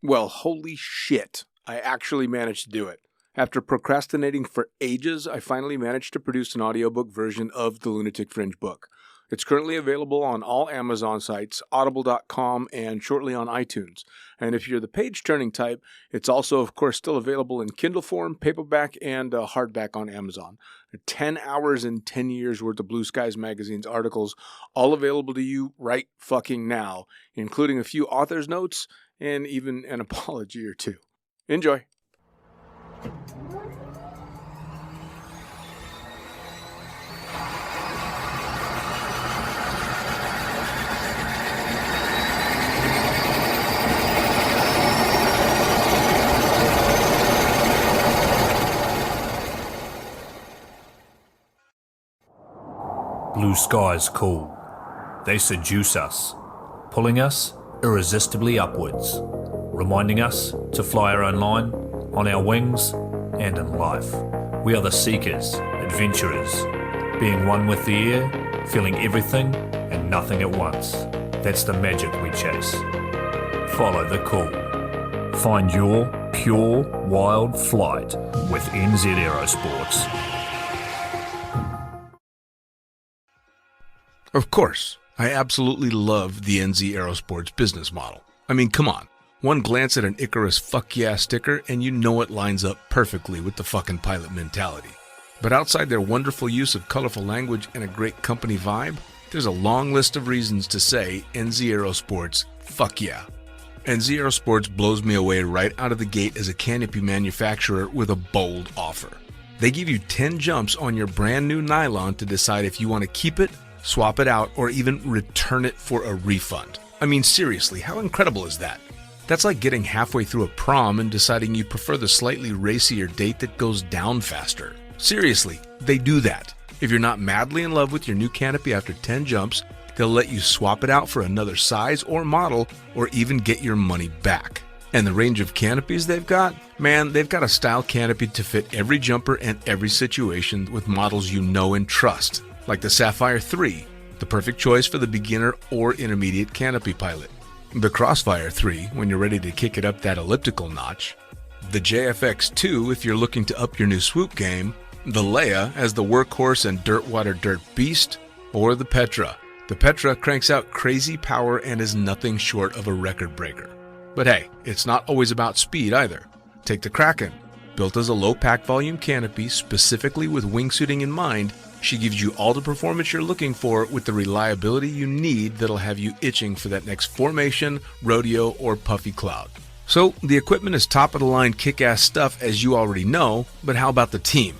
Well, holy shit. I actually managed to do it. After procrastinating for ages, I finally managed to produce an audiobook version of the Lunatic Fringe book. It's currently available on all Amazon sites, audible.com, and shortly on iTunes. And if you're the page-turning type, it's also, of course, still available in Kindle form, paperback, and hardback on Amazon. 10 hours and 10 years worth of Blue Skies Magazine's articles, all available to you right fucking now, including a few author's notes and even an apology or two. Enjoy. Blue skies call. They seduce us, pulling us irresistibly upwards, reminding us to fly our own line, on our wings, and in life. We are the seekers, adventurers, being one with the air, feeling everything and nothing at once. That's the magic we chase. Follow the call. Find your pure, wild flight with NZ Aerosports. Of course, I absolutely love the NZ Aerosports business model. I mean, come on. One glance at an Icarus fuck yeah sticker and you know it lines up perfectly with the fucking pilot mentality. But outside their wonderful use of colorful language and a great company vibe, there's a long list of reasons to say NZ Aerosports fuck yeah. NZ Aerosports blows me away right out of the gate as a canopy manufacturer with a bold offer. They give you 10 jumps on your brand new nylon to decide if you want to keep it, swap it out, or even return it for a refund. I mean, seriously, how incredible is that? That's like getting halfway through a prom and deciding you prefer the slightly racier date that goes down faster. Seriously, they do that. If you're not madly in love with your new canopy after 10 jumps, they'll let you swap it out for another size or model, or even get your money back. And the range of canopies they've got? Man, they've got a style canopy to fit every jumper and every situation with models you know and trust. Like the Sapphire 3, the perfect choice for the beginner or intermediate canopy pilot. The Crossfire 3, when you're ready to kick it up that elliptical notch. The JFX 2, if you're looking to up your new swoop game. The Leia as the workhorse and dirtwater dirt beast. Or the Petra. The Petra cranks out crazy power and is nothing short of a record breaker. But hey, it's not always about speed either. Take the Kraken. Built as a low pack volume canopy specifically with wingsuiting in mind, she gives you all the performance you're looking for with the reliability you need that'll have you itching for that next formation, rodeo, or puffy cloud. So, the equipment is top-of-the-line kick-ass stuff as you already know, but how about the team?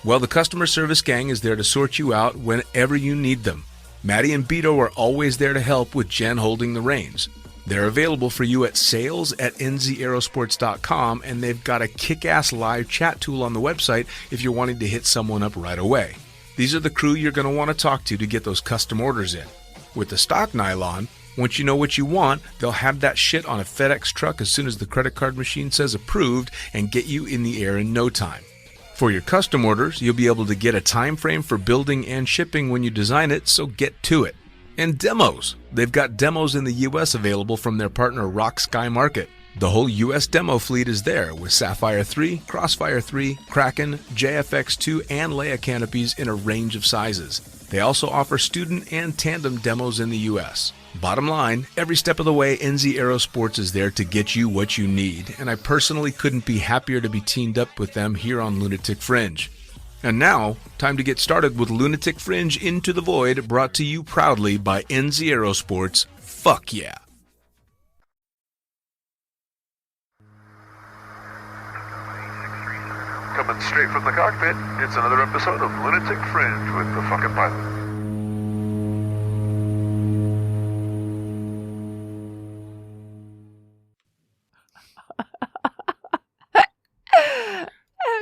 Well, the customer service gang is there to sort you out whenever you need them. Maddie and Beto are always there to help with Jen holding the reins. They're available for you at sales@nzaerosports.com, and they've got a kick-ass live chat tool on the website if you're wanting to hit someone up right away. These are the crew you're going to want to talk to get those custom orders in. With the stock nylon, once you know what you want, they'll have that shit on a FedEx truck as soon as the credit card machine says approved and get you in the air in no time. For your custom orders, you'll be able to get a time frame for building and shipping when you design it, so get to it. And demos. They've got demos in the US available from their partner Rock Sky Market. The whole US demo fleet is there with Sapphire 3, Crossfire 3, Kraken, JFX2, and Leia canopies in a range of sizes. They also offer student and tandem demos in the US. Bottom line, every step of the way, NZ Aerosports is there to get you what you need, and I personally couldn't be happier to be teamed up with them here on Lunatic Fringe. And now, time to get started with Lunatic Fringe Into the Void, brought to you proudly by NZ Aerosports. Fuck yeah! Coming straight from the cockpit, it's another episode of Lunatic Fringe with the fucking pilot.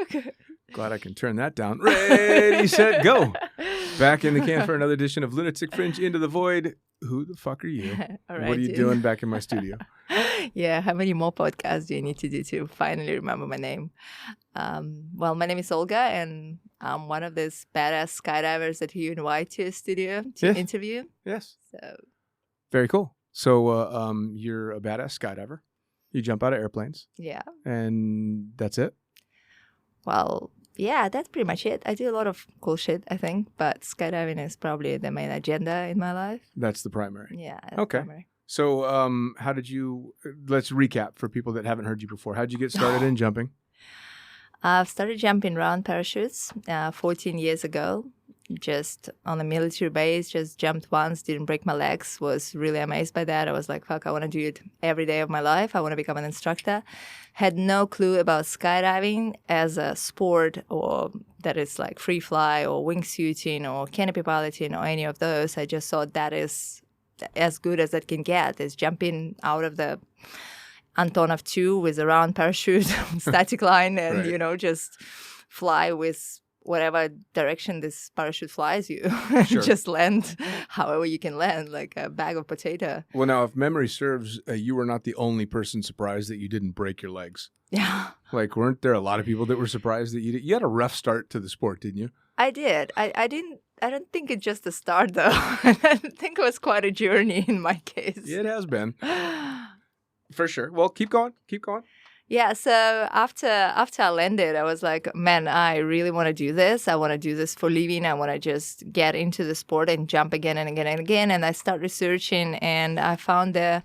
Okay. Glad I can turn that down. Ready, set, go. Back in the can for another edition of Lunatic Fringe Into the Void. Who the fuck are you? All right, what are you doing back in my studio? Yeah, how many more podcasts do you need to do to finally remember my name? Well, my name is Olga, and I'm one of those badass skydivers that you invite to a studio to interview. Yes. So very cool. So you're a badass skydiver. You jump out of airplanes, Yeah. and that's it? Well, yeah, that's pretty much it. I do a lot of cool shit, I think, but skydiving is probably the main agenda in my life. That's the primary. Yeah. That's Okay. primary. So how did you, let's recap for people that haven't heard you before. How did you get started in jumping? I've started jumping round parachutes 14 years ago, just on a military base, just jumped once, didn't break my legs, was really amazed by that. I was like, fuck, I want to do it every day of my life. I want to become an instructor. Had no clue about skydiving as a sport or that it's like free fly or wingsuiting or canopy piloting or any of those. I just thought that is as good as it can get, is jumping out of the Antonov 2 with a round parachute, static line, and, Right. you know, just fly with whatever direction this parachute flies you. Sure. Just land however you can land, like a bag of potato. Well, now, if memory serves, you were not the only person surprised that you didn't break your legs. Yeah, Like, weren't there a lot of people that were surprised that you did? You had a rough start to the sport, didn't you? I did. I didn't. I don't think it's just the start, though. I think it was quite a journey in my case. Yeah, it has been. For sure. Well, keep going. Keep going. Yeah, so after I landed, I was like, man, I really want to do this. I want to do this for living. I want to just get into the sport and jump again and again and again. And I started researching, and I found the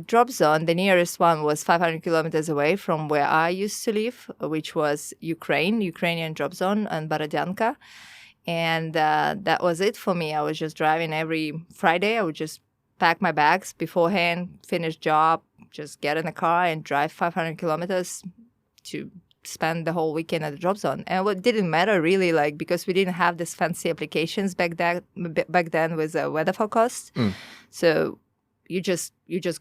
drop zone. The nearest one was 500 kilometers away from where I used to live, which was Ukrainian drop zone in Borodyanka. And that was it for me. I was just driving every Friday. I would just pack my bags beforehand, finish job, just get in the car and drive 500 kilometers to spend the whole weekend at the drop zone. And it didn't matter really, like, because we didn't have these fancy applications back then with a weather forecast. So you just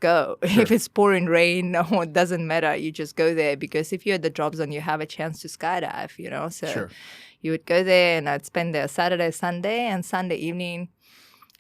go. Sure. If it's pouring rain, no, it doesn't matter. You just go there, because if you're at the drop zone, you have a chance to skydive, you know. So Sure. you would go there, and I'd spend there Saturday, Sunday, and Sunday evening,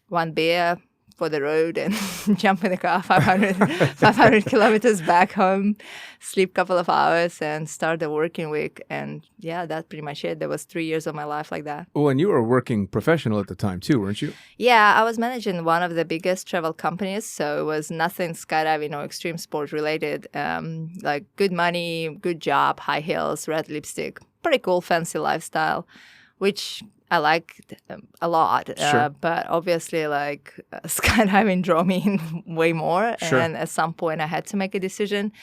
one beer for the road and jump in the car 500 kilometers back home, sleep a couple of hours, and start the working week. And yeah, that's pretty much it. There was 3 years of my life like that. Well, and you were a working professional at the time, too, weren't you? Yeah, I was managing one of the biggest travel companies, so it was nothing skydiving or extreme sport related. Like good money, good job, high heels, red lipstick, pretty cool, fancy lifestyle, which I liked a lot. Sure. But obviously, like skydiving drew me in way more. Sure. And at some point, I had to make a decision.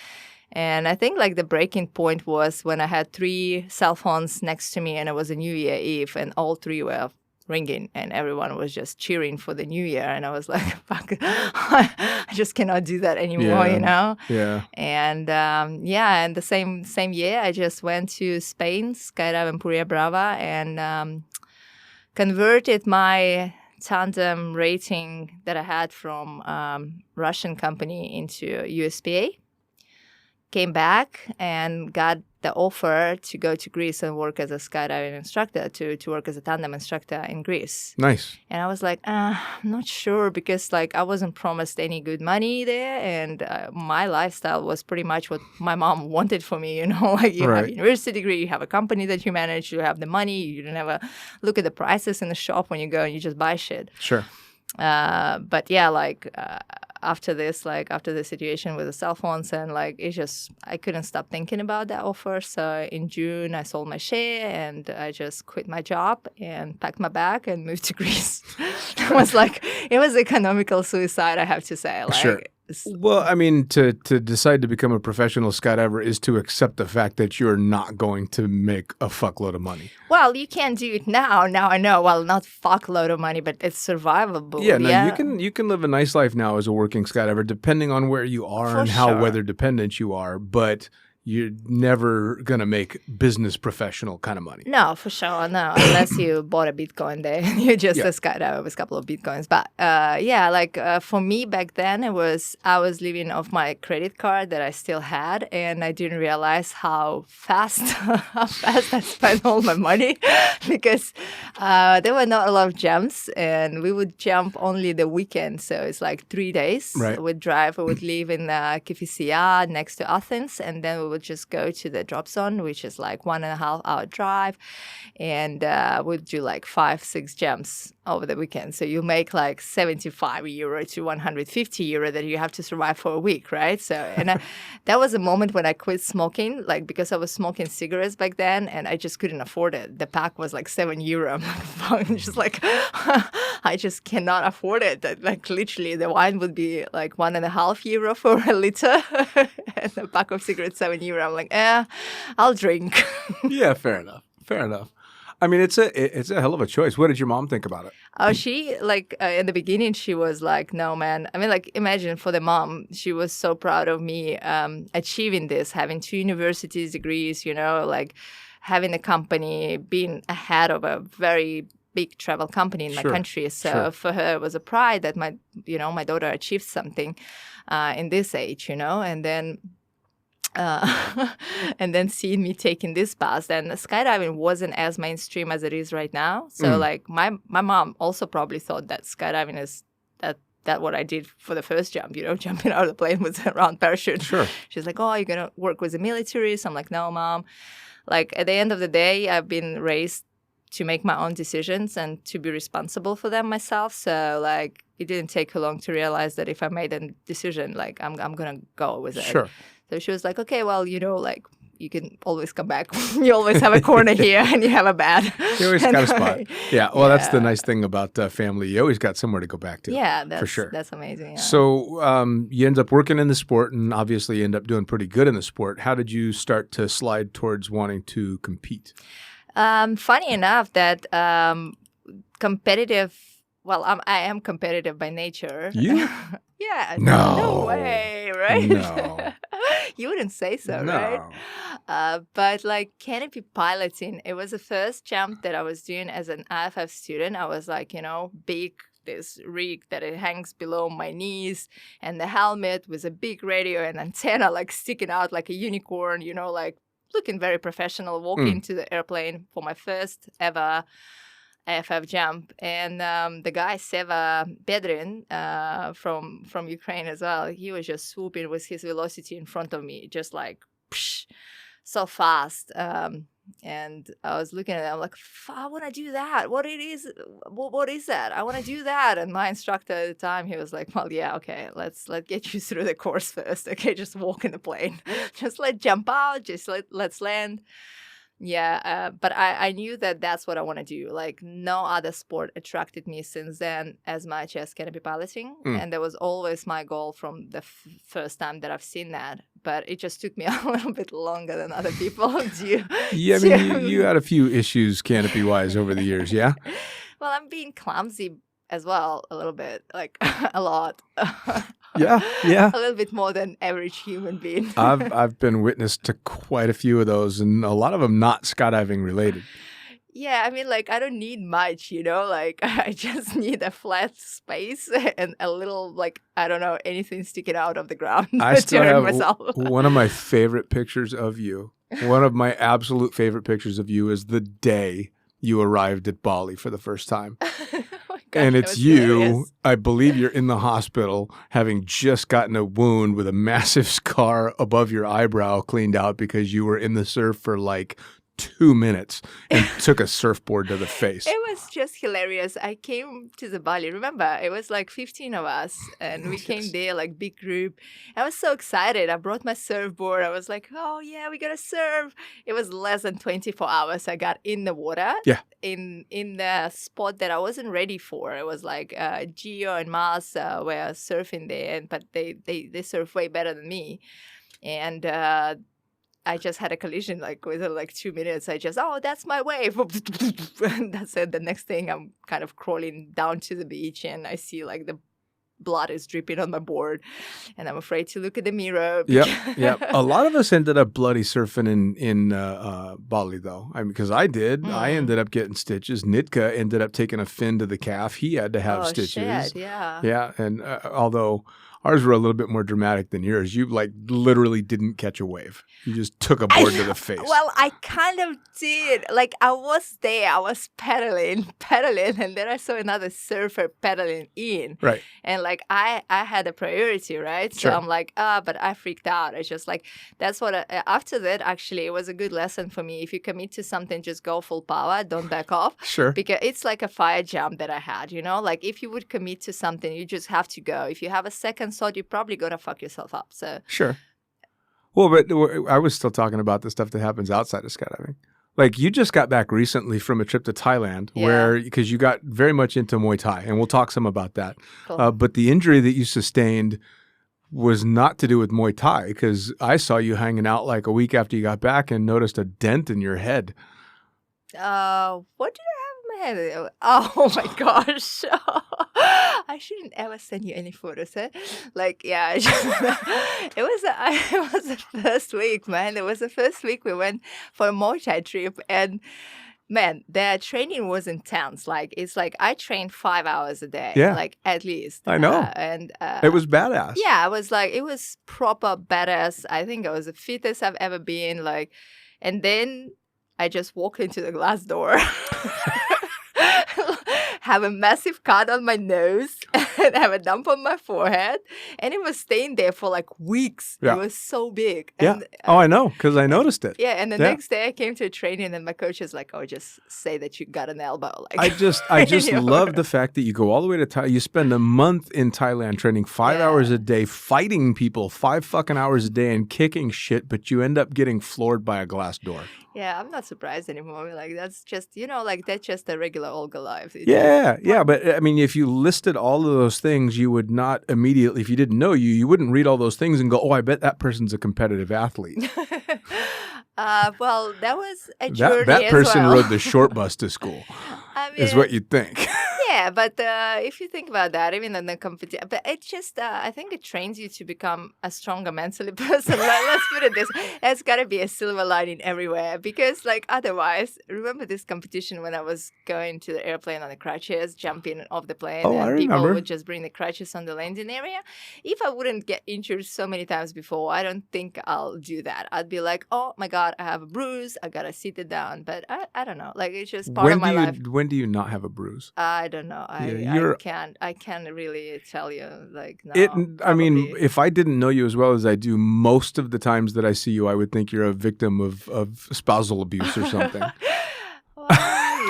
And I think like the breaking point was when I had 3 cell phones next to me, and it was a New Year Eve, and all 3 were ringing, and everyone was just cheering for the new year. And I was like, fuck, I just cannot do that anymore, Yeah. you know? Yeah. And and the same year, I just went to Spain, skydive in Puria Brava, and converted my tandem rating that I had from Russian company into USPA. Came back and got the offer to go to Greece and work as a skydiving instructor, to work as a tandem instructor in Greece. Nice. And I was like, I'm not sure, because like I wasn't promised any good money there, and my lifestyle was pretty much what my mom wanted for me. You know, like you have Right. a university degree, you have a company that you manage, you have the money, you don't ever look at the prices in the shop when you go, and you just buy shit. Sure. But yeah, like after the situation with the cell phones, and like it's just, I couldn't stop thinking about that offer. So in June, I sold my share, and I just quit my job and packed my bag and moved to Greece. It was economical suicide, I have to say. Like, Sure. Well, I mean, to decide to become a professional skydiver is to accept the fact that you're not going to make a fuckload of money. Well, you can't do it now. Now I know. Well, not fuckload of money, but it's survivable. Yeah, no, you can live a nice life now as a working skydiver, depending on where you are For and how sure. weather dependent you are. But you're never gonna make business professional kind of money. No, for sure. No, unless you bought a Bitcoin there. You're just Yeah. a skydiver with a couple of Bitcoins. But for me back then, I was living off my credit card that I still had, and I didn't realize how fast I spent all my money, because there were not a lot of jumps, and we would jump only the weekend. So it's like 3 days. Right. We would drive. We would live in Kifisia next to Athens, and then we would would just go to the drop zone, which is like 1.5 hour drive, and would do like 5-6 jumps over the weekend. So you make like 75 euro to 150 euro that you have to survive for a week, right? So, and that was a moment when I quit smoking, like because I was smoking cigarettes back then, and I just couldn't afford it. The pack was like 7 euro. I'm like, fuck, just like, I just cannot afford it. That, like literally, the wine would be like 1.5 euro for a liter, and the pack of cigarettes 7 euro. I'm like, I'll drink. Yeah, fair enough. Fair enough. I mean, it's a hell of a choice. What did your mom think about it? Oh, she like in the beginning, she was like, "No, man." I mean, like imagine for the mom, she was so proud of me achieving this, having 2 universities degrees, you know, like having a company, being ahead of a very big travel company in my country. So for her, it was a pride that my daughter achieved something in this age, you know, and then. And then seeing me taking this path, and skydiving wasn't as mainstream as it is right now. So like my mom also probably thought that skydiving is that what I did for the first jump, you know, jumping out of the plane with a round parachute. Sure. She's like, oh, you're going to work with the military? So I'm like, no, Mom. Like at the end of the day, I've been raised to make my own decisions and to be responsible for them myself. So like it didn't take her long to realize that if I made a decision, like I'm going to go with it. Sure. So she was like, okay, well, you know, like you can always come back. You always have a corner here and you have a bed. You always got a spot. Yeah. Well, that's the nice thing about family. You always got somewhere to go back to. Yeah, that's, for sure. That's amazing. Yeah. So you end up working in the sport and obviously you end up doing pretty good in the sport. How did you start to slide towards wanting to compete? Funny enough that competitive, well, I am competitive by nature. You? Yeah. No. No way, right? No. You wouldn't say so, No. right? But like canopy piloting, it was the first jump that I was doing as an IFF student. I was like, you know, big, this rig that it hangs below my knees and the helmet with a big radio and antenna like sticking out like a unicorn, you know, like looking very professional, walking into the airplane for my first ever AFF jump. And the guy, Seva Bedrin, from Ukraine as well, he was just swooping with his velocity in front of me, just like psh, so fast. And I was looking at it, I'm like, I want to do that. What is that? I want to do that. And my instructor at the time, he was like, well, yeah, okay, let's get you through the course first. Okay, just walk in the plane. Just jump out, just let's land. Yeah, but I knew that that's what I want to do. Like no other sport attracted me since then as much as canopy piloting. And that was always my goal from the first time that I've seen that. But it just took me a little bit longer than other people do. Yeah, I mean, you had a few issues canopy-wise over the years, yeah? Well, I'm being clumsy as well, a little bit, like a lot. Yeah. A little bit more than average human being. I've been witness to quite a few of those, and a lot of them not skydiving related. Yeah, I mean, like, I don't need much, you know? Like, I just need a flat space and a little, like, I don't know, anything sticking out of the ground. I still have myself. one of my favorite pictures of you. One of my absolute favorite pictures of you is the day you arrived at Bali for the first time. Gosh, and it's you, hilarious. I believe you're in the hospital having just gotten a wound with a massive scar above your eyebrow cleaned out because you were in the surf for like 2 minutes and took a surfboard to the face. It was just hilarious. I came to the Bali. Remember, it was like 15 of us and we came there like big group. I was so excited. I brought my surfboard. I was like, oh yeah, we got to surf. It was less than 24 hours. I got in the water. Yeah. In the spot that I wasn't ready for. It was like Gio and Mas were surfing there, but they surf way better than me. And I just had a collision like within like 2 minutes. I just, that's my wave. And that's it. The next thing I'm kind of crawling down to the beach and I see like the blood is dripping on my board and I'm afraid to look at the mirror. Yep. A lot of us ended up bloody surfing in Bali though. I mean, because I did. I ended up getting stitches. Nitka ended up taking a fin to the calf. He had to have stitches. Shit, yeah. Yeah. And although Ours were a little bit more dramatic than yours. You like literally didn't catch a wave. You just took a board to the face. Well, I kind of did. Like, I was there. I was pedaling, and then I saw another surfer pedaling in. Right. And, like, I had a priority, right? Sure. So I'm like, but I freaked out. It's just like, that's what, after that, actually, it was a good lesson for me. If you commit to something, just go full power. Don't back off. Sure. Because it's like a fire jump that I had, Like, if you would commit to something, you just have to go. If you have a second thought, you're probably going to fuck yourself up. So Sure. Well, but I was still talking about the stuff that happens outside of skydiving. Like you just got back recently from a trip to Thailand because you got very much into Muay Thai, and we'll talk some about that. Cool. But the injury that you sustained was not to do with Muay Thai, because I saw you hanging out like a week after you got back and noticed a dent in your head. What did I have in my head? Oh my gosh. I shouldn't ever send you any photos, eh? Like, yeah, it was the first week, man. It was the first week we went for a Muay Thai trip, and man, the training was intense. Like, it's like I trained 5 hours a day, like at least. I know. And it was badass. Yeah, it was proper badass. I think I was the fittest I've ever been. Like, and then I just walked into the glass door. Have a massive cut on my nose and have a dump on my forehead, and it was staying there for like weeks. Yeah. It was so big. Yeah. And, I know, because I noticed it. Yeah, and the next day I came to a training, and my coach is like, "Oh, just say that you got an elbow." Like, I just love the fact that you go all the way to Thailand. You spend a month in Thailand training 5 hours a day, fighting people 5 fucking hours a day, and kicking shit, but you end up getting floored by a glass door. Yeah, I'm not surprised anymore. Like, that's just, like, that's just a regular Olga life. Yeah. But I mean, if you listed all of those things, you would not immediately, if you didn't know you wouldn't read all those things and go, oh, I bet that person's a competitive athlete. Well, that was a journey that person as well. rode the short bus to school, I mean, is what you'd think. Yeah, but if you think about that, even in the competition, but it just, I think it trains you to become a stronger mentally person. Like, let's put it this, there's got to be a silver lining everywhere, because like otherwise, remember this competition when I was going to the airplane on the crutches, jumping off the plane, Oh, and I people remember. would just bring the crutches on the landing area. If I wouldn't get injured so many times before, I don't think I'll do that. I'd be like, oh my God, I have a bruise. I got to sit it down. But I don't know. Like, it's just part of my life. When do you not have a bruise? I don't know. I can't really tell you. Like, no. I mean, probably. if I didn't know you as well as I do, most of the times that I see you, I would think you're a victim of spousal abuse or something. Well,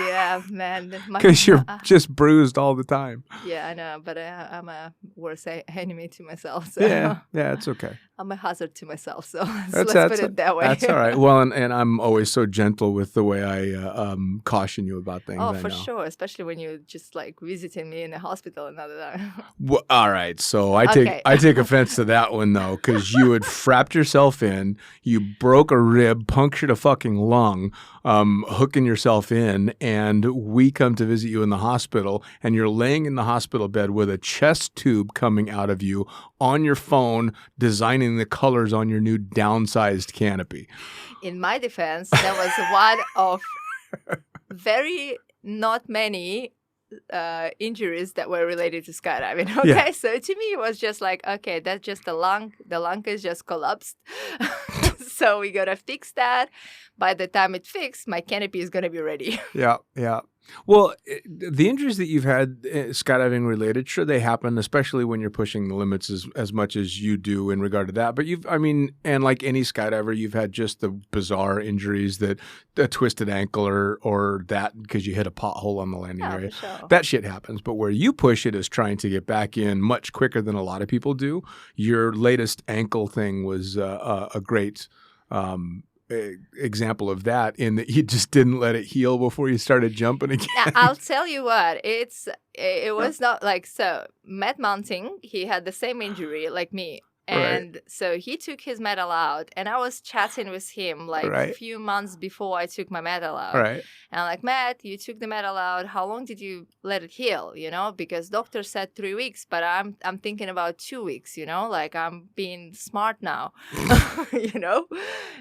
yeah, man. Because you're just bruised all the time. Yeah, I know, but I'm a worse enemy to myself. So Yeah, it's okay. I'm a hazard to myself. So That's let's put it that way. That's all right. Well, and I'm always so gentle with the way I caution you about things. Oh, I for know. sure, especially when you're just like visiting me in the hospital another time. Well, all right, so I Okay. take offense to that one though, because you had frapped yourself in, you broke a rib, punctured a fucking lung, hooking yourself in, and we come to visit you in the hospital, and you're laying in the hospital bed with a chest tube coming out of you on your phone, designing the colors on your new downsized canopy. In my defense, that was one of very not many injuries that were related to skydiving. Okay, Yeah. so to me it was just like, okay, that's just the lung. The lung is just collapsed. So we gotta fix that. By the time it fixed, my canopy is gonna be ready. Yeah. Well, the injuries that you've had skydiving related, sure, they happen, especially when you're pushing the limits as much as you do in regard to that. But and like any skydiver, you've had just the bizarre injuries, that a twisted ankle or that because you hit a pothole on the landing Yeah, area. for sure. That shit happens. But where you push it is trying to get back in much quicker than a lot of people do. Your latest ankle thing was a great example of that, in that you just didn't let it heal before you started jumping again. Now, I'll tell you what, it was not like, so Matt Mounting, he had the same injury like me. And so he took his medal out, and I was chatting with him like a few months before I took my medal out. Right. And I'm like, Matt, you took the medal out. How long did you let it heal? Because doctor said 3 weeks, but I'm thinking about 2 weeks, like I'm being smart now,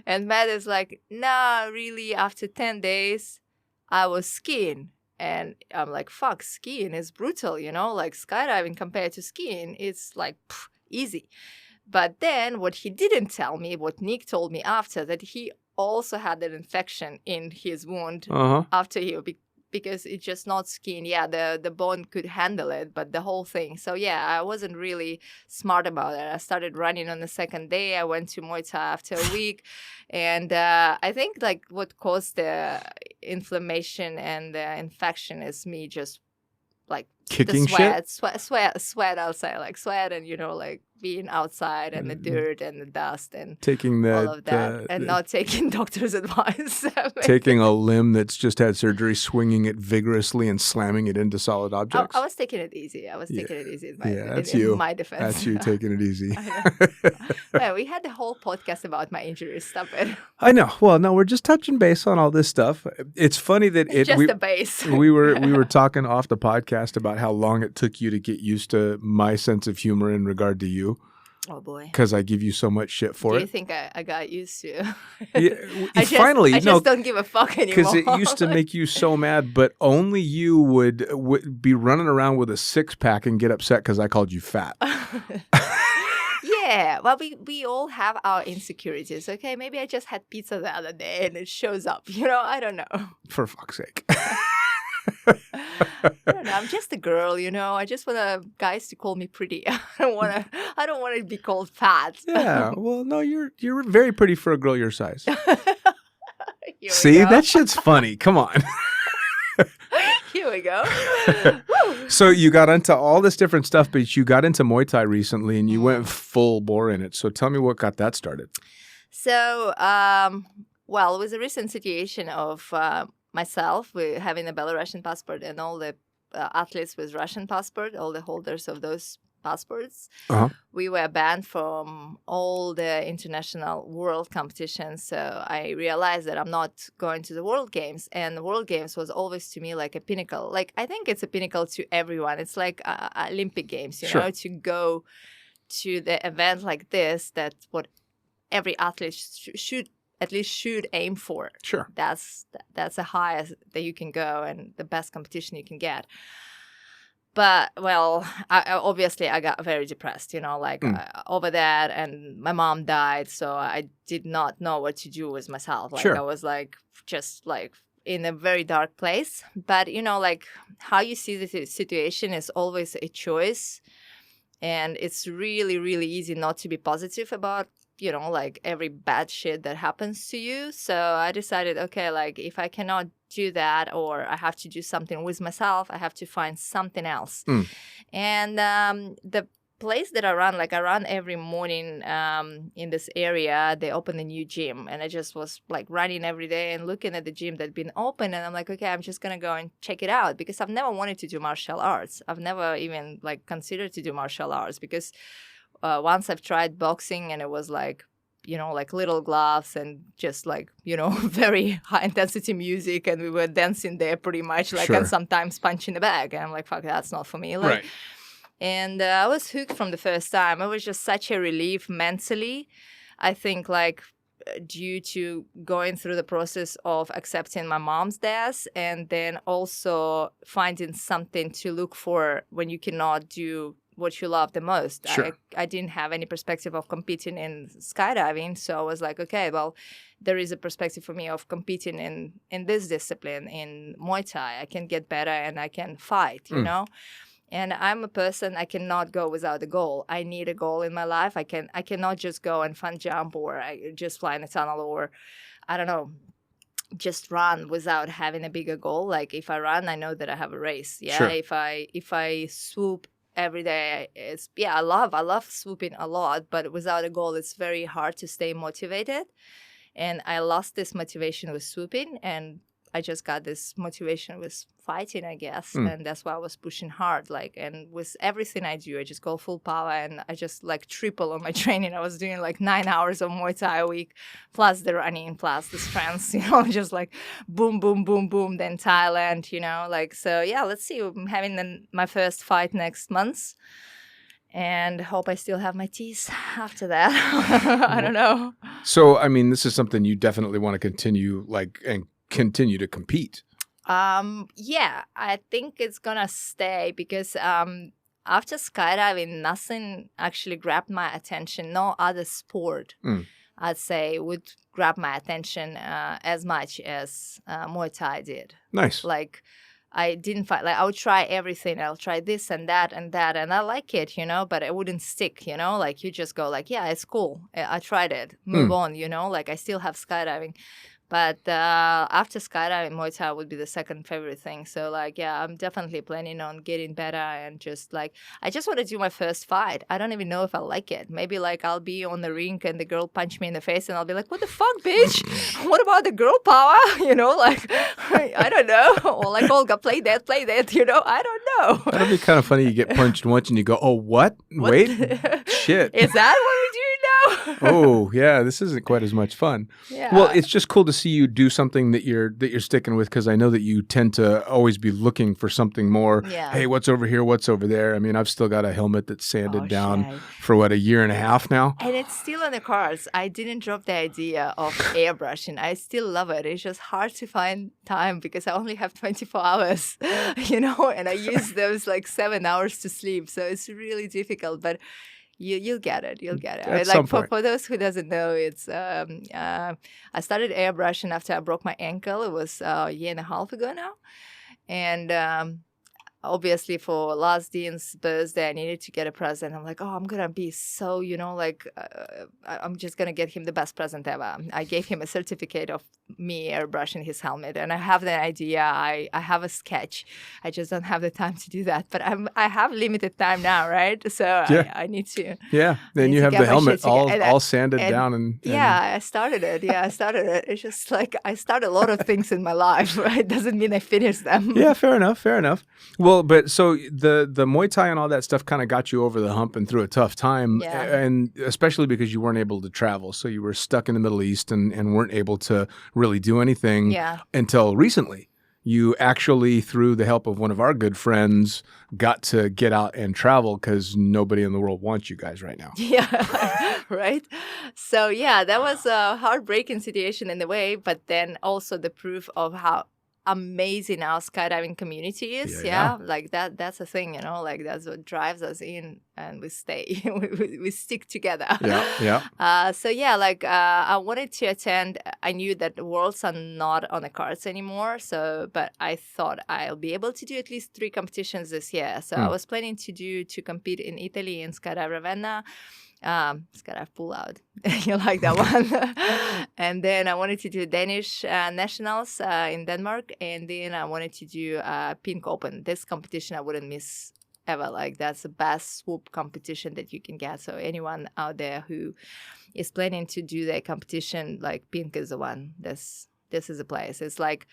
And Matt is like, nah, really, after 10 days, I was skiing. And I'm like, fuck, skiing is brutal, like skydiving compared to skiing, it's like, easy. But then what he didn't tell me, what Nick told me after, that he also had an infection in his wound after because it's just not skin. Yeah, the bone could handle it, but the whole thing. So yeah, I wasn't really smart about it. I started running on the second day. I went to Muay Thai after a week. And I think like what caused the inflammation and the infection is me just like Kicking the sweat outside, like sweat and, like being outside and the dirt and the dust and taking all of that and not taking doctor's advice. Taking a limb that's just had surgery, swinging it vigorously and slamming it into solid objects. I was taking it easy. I was taking it easy that's in you. my defense. That's you taking it easy. Yeah, we had the whole podcast about my injuries. Stop it. I know. Well, no, we're just touching base on all this stuff. It's funny that the base. we were talking off the podcast about how long it took you to get used to my sense of humor in regard to you. Oh boy! Because I give you so much shit for it. Do you think I got used to? Yeah, I just don't give a fuck anymore. Because it used to make you so mad, but only you would be running around with a six-pack and get upset because I called you fat. Yeah, well, we all have our insecurities, okay? Maybe I just had pizza the other day and it shows up, I don't know. For fuck's sake. I don't know. I'm just a girl, I just want guys to call me pretty. I don't want to be called fat. Yeah. Well, no, you're very pretty for a girl your size. See, that shit's funny. Come on. Here we go. So you got into all this different stuff, but you got into Muay Thai recently and you went full bore in it. So tell me what got that started. So, well, it was a recent situation of myself with having a Belarusian passport and all the athletes with Russian passport, all the holders of those passports. We were banned from all the international world competitions. So I realized that I'm not going to the World Games. And the World Games was always to me like a pinnacle. Like, I think it's a pinnacle to everyone. It's like Olympic Games, you know, to go to the event like this, that's what every athlete should aim for. Sure. That's the highest that you can go and the best competition you can get. But, well, I got very depressed, over that. And my mom died, so I did not know what to do with myself. Like, I was, just in a very dark place. But, how you see the situation is always a choice. And it's really, really easy not to be positive about, every bad shit that happens to you. So I decided, okay, if I cannot do that or I have to do something with myself, I have to find something else. And the place that I run every morning in this area, they open a new gym. And I just was running every day and looking at the gym that had been open. And I'm like, okay, I'm just going to go and check it out because I've never wanted to do martial arts. I've never even considered to do martial arts because once I've tried boxing and it was little gloves and just very high intensity music and we were dancing there pretty much and sometimes punching the bag. And I'm like, fuck, that's not for me. Right. And I was hooked from the first time. It was just such a relief mentally. I think due to going through the process of accepting my mom's death and then also finding something to look for when you cannot do what you love the most. Sure. I didn't have any perspective of competing in skydiving. So I was like, okay, well, there is a perspective for me of competing in this discipline, in Muay Thai. I can get better and I can fight, you know? And I'm a person, I cannot go without a goal. I need a goal in my life. I cannot just go and fun jump or I just fly in a tunnel or, I don't know, just run without having a bigger goal. If I run, I know that I have a race. Yeah. Sure. If I swoop every day, I love swooping a lot, but without a goal, it's very hard to stay motivated. And I lost this motivation with swooping, and I just got this motivation with fighting, I guess. And that's why I was pushing hard. And with everything I do, I just go full power and I just triple on my training. I was doing 9 hours of Muay Thai a week, plus the running, plus the strengths, just boom, boom, boom, boom. Then Thailand, so yeah, let's see. I'm having my first fight next month. And hope I still have my teeth after that. I don't know. So, I mean, this is something you definitely want to continue and continue to compete. Yeah, I think it's gonna stay because after skydiving, nothing actually grabbed my attention. No other sport, I'd say, would grab my attention as much as Muay Thai did. Nice. Like, I didn't find, like, I would try everything. I'll try this and that and that. And I like it, but it wouldn't stick, Like, you just go like, yeah, it's cool. I tried it. Move on, Like, I still have skydiving. But after skydiving, Muay Thai would be the second favorite thing. So, like, yeah, I'm definitely planning on getting better and just, like, I just want to do my first fight. I don't even know if I'll like it. Maybe, like, I'll be on the rink and the girl punch me in the face and I'll be like, what the fuck, bitch? What about the girl power? Like, I don't know. Or like, Olga, play that. I don't know. That'd be kind of funny. You get punched once and you go, oh, what? Wait, shit. Is that what we do now? Oh, yeah, this isn't quite as much fun. Yeah. Well, it's just cool to see you do something that you're sticking with, because I know that you tend to always be looking for something more. Yeah. Hey, what's over here? What's over there? I mean, I've still got a helmet that's sanded down shit. for what, a year and a half now? And it's still on the cards. I didn't drop the idea of airbrushing. I still love it. It's just hard to find time because I only have 24 hours, and I use those like 7 hours to sleep. So it's really difficult, but you'll get it. You'll get it. At Like some point. for those who doesn't know, it's I started airbrushing after I broke my ankle. It was a year and a half ago now, and obviously for last Dean's birthday, I needed to get a present. I'm like, oh, I'm gonna be so, I'm just gonna get him the best present ever. I gave him a certificate of me airbrushing his helmet, and I have the idea. I have a sketch. I just don't have the time to do that. But I have limited time now, right? So Yeah. I need to. Yeah, then need you to have get the my helmet shit together. all sanded And- down and Yeah, I started it. It's just like I start a lot of things in my life. Right? Doesn't mean I finish them. Yeah, fair enough. Well, but so the Muay Thai and all that stuff kind of got you over the hump and through a tough time, Yeah. and especially because you weren't able to travel. So you were stuck in the Middle East and weren't able to really do anything Yeah. until recently. You actually, through the help of one of our good friends, got to get out and travel because nobody in the world wants you guys right now. Yeah, right. So yeah, that was a heartbreaking situation in a way, but then also the proof of how amazing our skydiving community is. Yeah. Like that's a thing, like that's what drives us in, and we stay. we stick together. Yeah. So yeah, like I wanted to attend. I knew that the worlds are not on the cards anymore. So, but I thought I'll be able to do at least 3 competitions this year. So I was planning to compete in Italy in Skydive Ravenna. Skydive pull out. You like that one? And then I wanted to do Danish nationals in Denmark, and then I wanted to do Pink Open. This competition I wouldn't miss ever. Like that's the best swoop competition that you can get. So anyone out there who is planning to do that competition, like Pink is the one. This is a place. It's like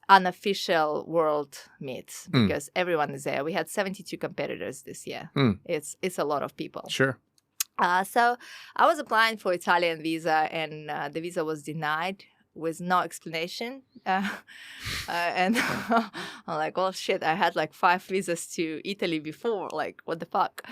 unofficial world meet because everyone is there. We had 72 competitors this year. It's a lot of people. Sure. So I was applying for Italian visa, and the visa was denied with no explanation. And I'm like, oh shit, I had like 5 visas to Italy before. Like, what the fuck?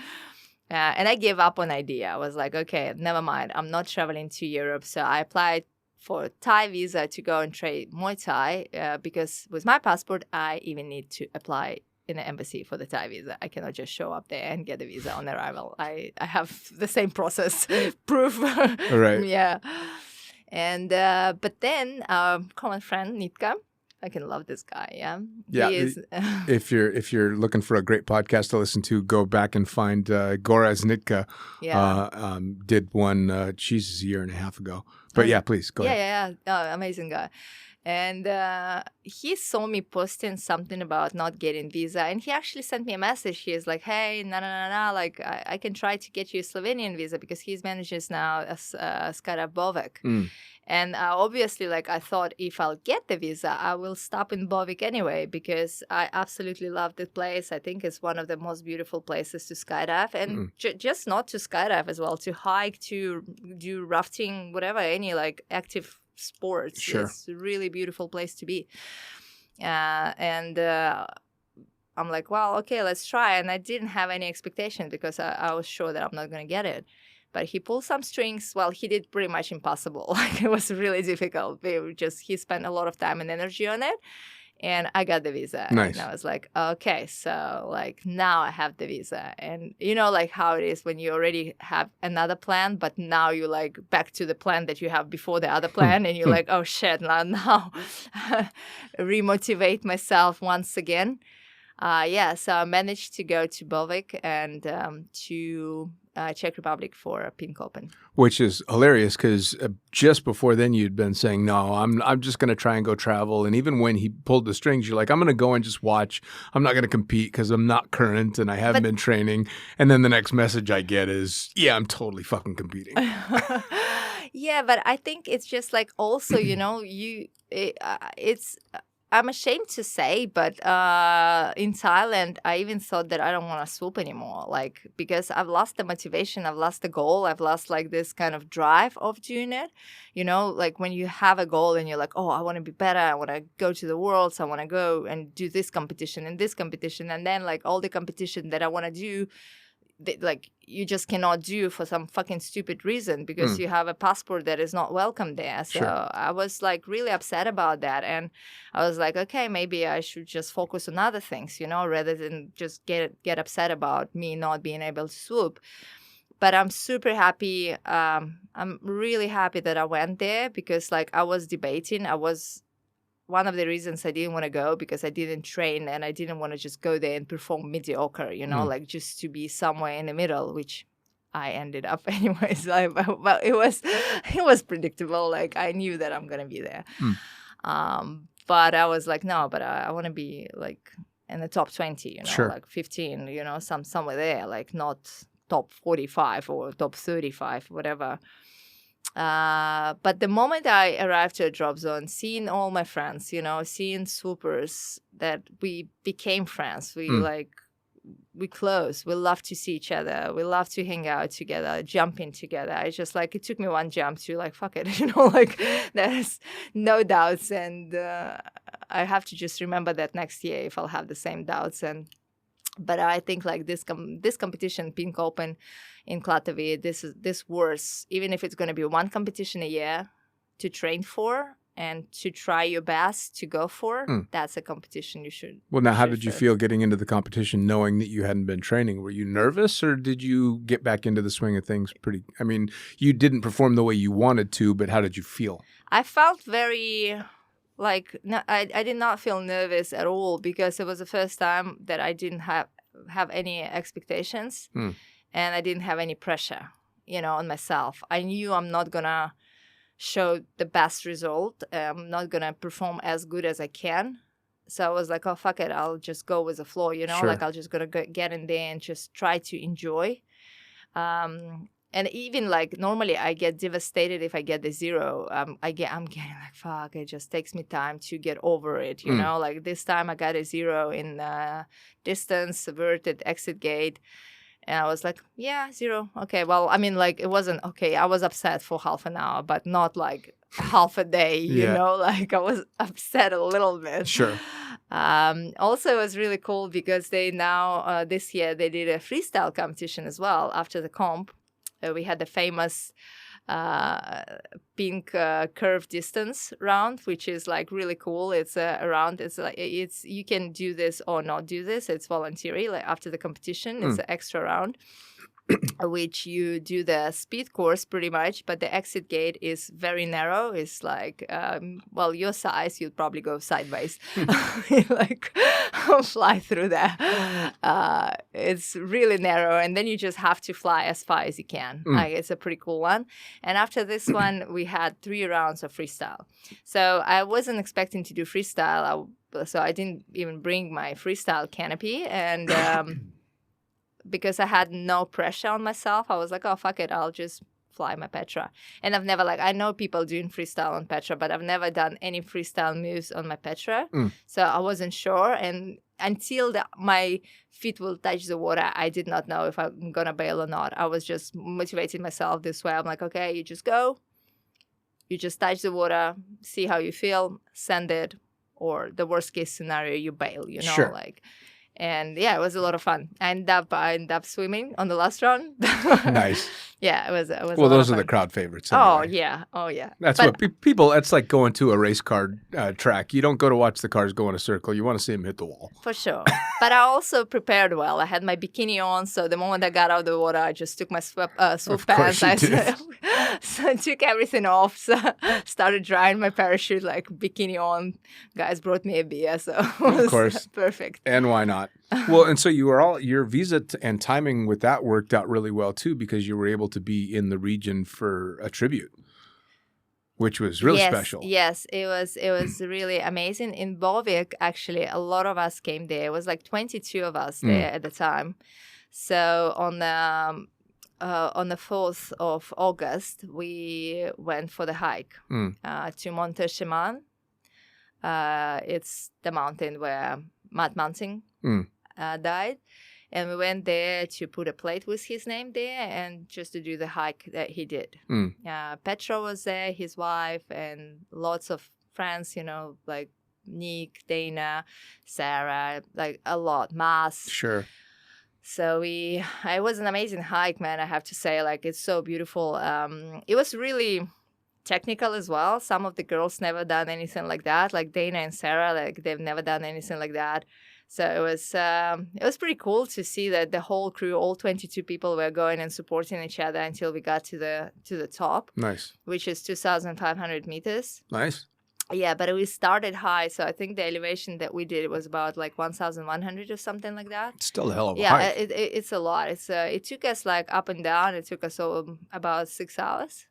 And I gave up on idea. I was like, okay, never mind. I'm not traveling to Europe. So I applied for Thai visa to go and train Muay Thai because with my passport, I even need to apply in the embassy for the Thai visa. I cannot just show up there and get a visa on arrival. I have the same process, proof. Right. Yeah. And but then our common friend Nitka, I can love this guy. Yeah. Yeah. He is, If you're looking for a great podcast to listen to, go back and find Goraz Nitka. yeah. Did one. Jesus, a year and a half ago. But yeah, please go ahead. Yeah. Oh, amazing guy. And he saw me posting something about not getting visa, and he actually sent me a message. He is like, "Hey, no, like I can try to get you a Slovenian visa because he manages now as Skydive Bovek." And obviously, like I thought, if I'll get the visa, I will stop in Bovik anyway because I absolutely love the place. I think it's one of the most beautiful places to skydive, and just not to skydive as well, to hike, to do rafting, whatever, any like active sports. Sure. It's a really beautiful place to be. And I'm like, well, okay, let's try. And I didn't have any expectation because I was sure that I'm not going to get it. But he pulled some strings. Well, he did pretty much impossible. Like it was really difficult. He spent a lot of time and energy on it. And I got the visa. Nice. And I was like, okay, so like now I have the visa. And you know, like how it is when you already have another plan, but now you're like back to the plan that you have before the other plan. And you're like, oh shit, now remotivate myself once again. So I managed to go to Bolvik and to Czech Republic for a Pink Open. Which is hilarious because just before then you'd been saying, no, I'm just going to try and go travel. And even when he pulled the strings, you're like, I'm going to go and just watch. I'm not going to compete because I'm not current and I haven't been training. And then the next message I get is, yeah, I'm totally fucking competing. Yeah, but I think it's just like also, you know, I'm ashamed to say, but in Thailand, I even thought that I don't want to swoop anymore. Like, because I've lost the motivation, I've lost the goal, I've lost like this kind of drive of doing it. You know, like when you have a goal and you're like, oh, I want to be better, I want to go to the worlds, I want to go and do this competition and this competition. And then like all the competition that I want to do, like you just cannot do for some fucking stupid reason because you have a passport that is not welcome there. So I was like really upset about that. And I was like, okay, maybe I should just focus on other things, you know, rather than just get upset about me not being able to swoop. But I'm super happy. I'm really happy that I went there because like I was debating. One of the reasons I didn't want to go because I didn't train and I didn't want to just go there and perform mediocre, you know, like just to be somewhere in the middle, which I ended up anyways. But it was predictable. Like I knew that I'm gonna be there, but I was like, no, but I want to be like in the top 20, you know, like 15, you know, somewhere there, like not top 45 or top 35, whatever. But the moment I arrived to a drop zone, seeing all my friends, you know, seeing swoopers, that we became friends. We close. We love to see each other. We love to hang out together, jumping together. I just like, it took me one jump to like, fuck it, you know, like there's no doubts. And I have to just remember that next year if I'll have the same doubts. But I think like this competition, Pink Open in Klatovy, this worth, even if it's going to be one competition a year to train for and to try your best to go for, that's a competition you should. Well, now, how did you feel getting into the competition knowing that you hadn't been training? Were you nervous or did you get back into the swing of things I mean, you didn't perform the way you wanted to, but how did you feel? I felt very... Like, no, I did not feel nervous at all because it was the first time that I didn't have any expectations and I didn't have any pressure, you know, on myself. I knew I'm not going to show the best result. I'm not going to perform as good as I can. So I was like, oh, fuck it. I'll just go with the flow, you know, like I'll just going to get in there and just try to enjoy. And even like normally I get devastated if I get the zero. I'm getting like, fuck, it just takes me time to get over it, you know? Like this time I got a zero in distance, subverted, exit gate. And I was like, yeah, zero. Okay, well, I mean, like it wasn't, okay, I was upset for half an hour, but not like half a day, you know? Like I was upset a little bit. Sure. Also, it was really cool because they now, this year, they did a freestyle competition as well after the comp. We had the famous pink curve distance round, which is like really cool. It's a round. It's like you can do this or not do this. It's voluntary. Like after the competition, it's an extra round, which you do the speed course pretty much, but the exit gate is very narrow. It's like, well, your size, you'd probably go sideways, like fly through there. It's really narrow, and then you just have to fly as far as you can. Like, it's a pretty cool one. And after this one, we had 3 rounds of freestyle. So I wasn't expecting to do freestyle, so I didn't even bring my freestyle canopy, and because I had no pressure on myself, I was like, oh, fuck it, I'll just fly my Petra. And I've never, like, I know people doing freestyle on Petra, but I've never done any freestyle moves on my Petra. So I wasn't sure. And until my feet will touch the water, I did not know if I'm going to bail or not. I was just motivating myself this way. I'm like, okay, you just go. You just touch the water, see how you feel, send it. Or the worst case scenario, you bail, you know, like. And yeah, it was a lot of fun. I ended up swimming on the last run. Nice. Yeah, it was a Well, lot those of are the fun. crowd favorites. Oh Anyway. yeah, oh yeah. That's But- what people. That's like going to a race car track. You don't go to watch the cars go in a circle. You want to see them hit the wall. For sure. But I also prepared well. I had my bikini on, so the moment I got out of the water, I just took my swim Of pants. course you did. So I took everything off. So started drying my parachute, like bikini on. Guys brought me a beer, so it was course. perfect. And why not? Well, and so your visa and timing with that worked out really well too, because you were able to be in the region for a tribute, which was really special. Yes, it was really amazing. In Bovik, actually, a lot of us came there. It was like 22 of us there at the time. So on the 4th of August, we went for the hike to Monte Chemin. It's the mountain where Matt Munting died. And we went there to put a plate with his name there and just to do the hike that he did. Petra was there, his wife, and lots of friends, like Nick, Dana, Sarah, like a lot, Mas. Sure. So it was an amazing hike, man, I have to say. Like, it's so beautiful. It was really technical as well. Some of the girls never done anything like that. Like Dana and Sarah, like they've never done anything like that. So it was pretty cool to see that the whole crew, all 22 people, were going and supporting each other until we got to the top. Nice. Which is 2,500 meters. Nice. Yeah, but we started high, so I think the elevation that we did was about like 1,100 or something like that. Still a hell of a Yeah, hike. it's a lot. It took us like up and down. It took us about 6 hours.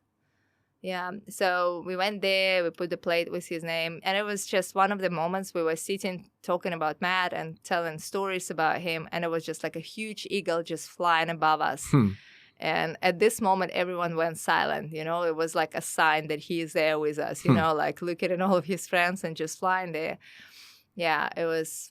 Yeah, so we went there, we put the plate with his name, and it was just one of the moments we were sitting talking about Matt and telling stories about him, and it was just like a huge eagle just flying above us. And at this moment, everyone went silent, it was like a sign that he is there with us, like looking at all of his friends and just flying there. Yeah, it was